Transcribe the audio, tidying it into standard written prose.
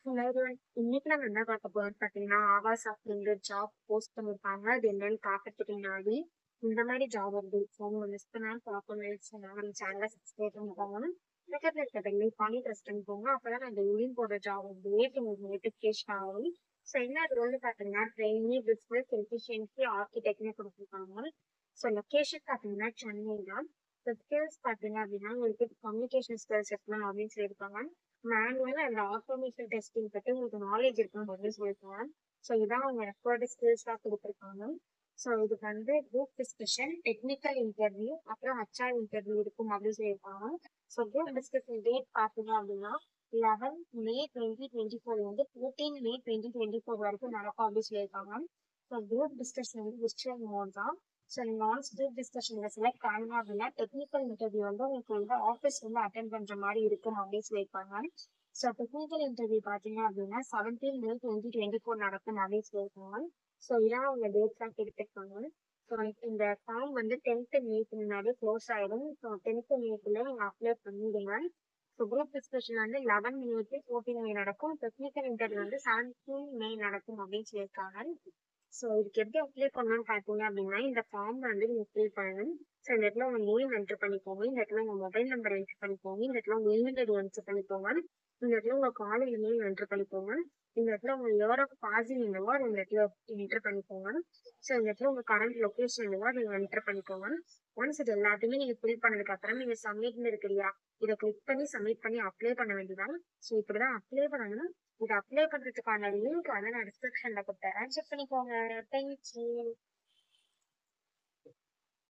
இன்னைக்கு நம்ம என்ன பார்க்க போறோம்னு பார்த்தீங்கன்னா, ஆவாஸ் அப்படிங்கிற ஜாப் போஸ்ட் பண்ணியிருக்காங்க. அது என்னன்னு பார்க்கறதுக்கு முன்னாடி, இந்த மாதிரி ஜாப் அப்டேட்ஸ் உங்க மிஸ் பண்ணாம பார்க்கணும்னு சொன்னா நம்ம சேனலை சப்ஸ்கிரைப் பண்ணிக்கோங்க. பக்கத்துல இருக்க பெல் ஐகானை ப்ரெஸ் பண்ணிக்கோங்க. அப்பதான் நான் டெய்லியும் போடுற ஜாப் அப்டேட் உங்களுக்கு நோட்டிஃபிகேஷன் ஆகும். ஸோ என்ன அது வந்து பார்த்தீங்கன்னா, ட்ரெயினி பிசினஸ் எஃபிஷியன்சி ஆர்கிடெக்ட்னு கொடுத்துருக்காங்க. ஸோ லொக்கேஷன் பார்த்தீங்கன்னா சென்னை தான். ஸ்கில்ஸ் பார்த்தீங்க அப்படின்னா உங்களுக்கு கம்யூனிகேஷன் ஸ்கில்ஸ் இருக்கலாம் அப்படின்னு சொல்லியிருக்காங்க. மேனுவல் அண்ட் ஆட்டோமேஷன் டெஸ்டிங் பத்தி உங்களுக்கு நாலேஜ் இருக்கணும் அப்படின்னு சொல்லியிருக்காங்க. ஸோ இதான் அவங்க ரெக்கார்டு ஸ்கில்ஸாக கொடுத்துருக்காங்க. ஸோ இதுக்கு வந்து குரூப் டிஸ்கஷன், டெக்னிக்கல் இன்டர்வியூ, அப்புறம் ஹச்ஆர் இன்டர்வியூ இருக்கும் அப்படின்னு சொல்லியிருக்காங்க. ஸோ குரூப் டிஸ்கஷன் டேட் பார்த்தீங்க அப்படின்னா 11 மே 2024 வந்து 14 மே 2024 வரைக்கும் நடக்கும் அப்படின்னு சொல்லியிருக்காங்க. ஸோ குரூப் டிஸ்கஷன் வந்து விர்ச்சுவல் மோட் தான். ஸோ நீங்கள் ஆன்ஸ் குரூப் டிஸ்கஷன்ல செலக்ட் ஆகணும் அப்படின்னா டெக்னிக்கல் இன்டர்வியூ வந்து உங்களுக்கு வந்து ஆஃபீஸ் வந்து அட்டென்ட் பண்ணுற மாதிரி இருக்கும் அப்படின்னு சொல்லியிருக்காங்க. ஸோ டெக்னிக்கல் இன்டர்வியூ பார்த்தீங்க அப்படின்னா 17 மே 2024 நடக்கும் அப்படின்னு சொல்லியிருக்காங்க. ஸோ இதான் அவங்க டேட்ஸ்லாம் கொடுத்துருக்காங்க. ஸோ இந்த ஃபார்ம் வந்து 10th மேக்கு முன்னாடி க்ளோஸ் ஆயிடும். ஸோ 10th மேக்குள்ள நீங்கள் அப்ளை பண்ணிடுங்க. ஸோ குரூப் டிஸ்கஷன் வந்து 11 மே to 14 மே நடக்கும். டெக்னிக்கல் இன்டர்வியூ வந்து 17 மே நடக்கும் அப்படின்னு சொல்லியிருக்காங்க. ஸோ இதுக்கு எப்படி அப்ளை பண்ணணும்னு பார்த்தீங்க அப்படின்னா இந்த ஃபார்ம் வந்து நீங்கள் ஃபில் பண்ணணும். ஸோ இந்த இடத்துல உங்கள் நேம் என்ட்ரு பண்ணிக்கோங்க. இந்த இடத்துல உங்கள் மொபைல் நம்பர் என்ட்ரு பண்ணிக்கோங்க. இந்த இடத்துல உங்கள் இமெயில் ஐடி என்ட்ரு பண்ணிக்கோங்க. இந்த இடத்துல உங்கள் காலேஜ் நேம் என்ட்ரு பண்ணிக்கோங்க. இந்த இடத்துல உங்கள் இயர் ஆஃப் பாசிங் என்னவோ அதை இந்த இடத்துல என்ட்ரு பண்ணிக்கோங்க. ஸோ இந்த இடத்துல உங்கள் கரண்ட் லொக்கேஷன் என்னவோ அதை நீங்கள் என்ட்ரு பண்ணிக்கோங்க. ஒன்ஸ் இது எல்லாத்தையுமே நீங்கள் ஃபில் பண்ணதுக்கு அப்புறம் நீங்கள் சப்மிட்னு இருக்கு இல்லையா, இதை கிளிக் பண்ணி சப்மிட் பண்ணி அப்ளை பண்ண வேண்டியதான். ஸோ இப்படிதான் அப்ளை பண்ணணும். இதை அப்ளை பண்றதுக்கான லிங்க் வந்து நான் டிஸ்கிரிப்ஷன்ல கொடுத்தேன். செக் பண்ணிக்கோங்க. தேங்க்யூ.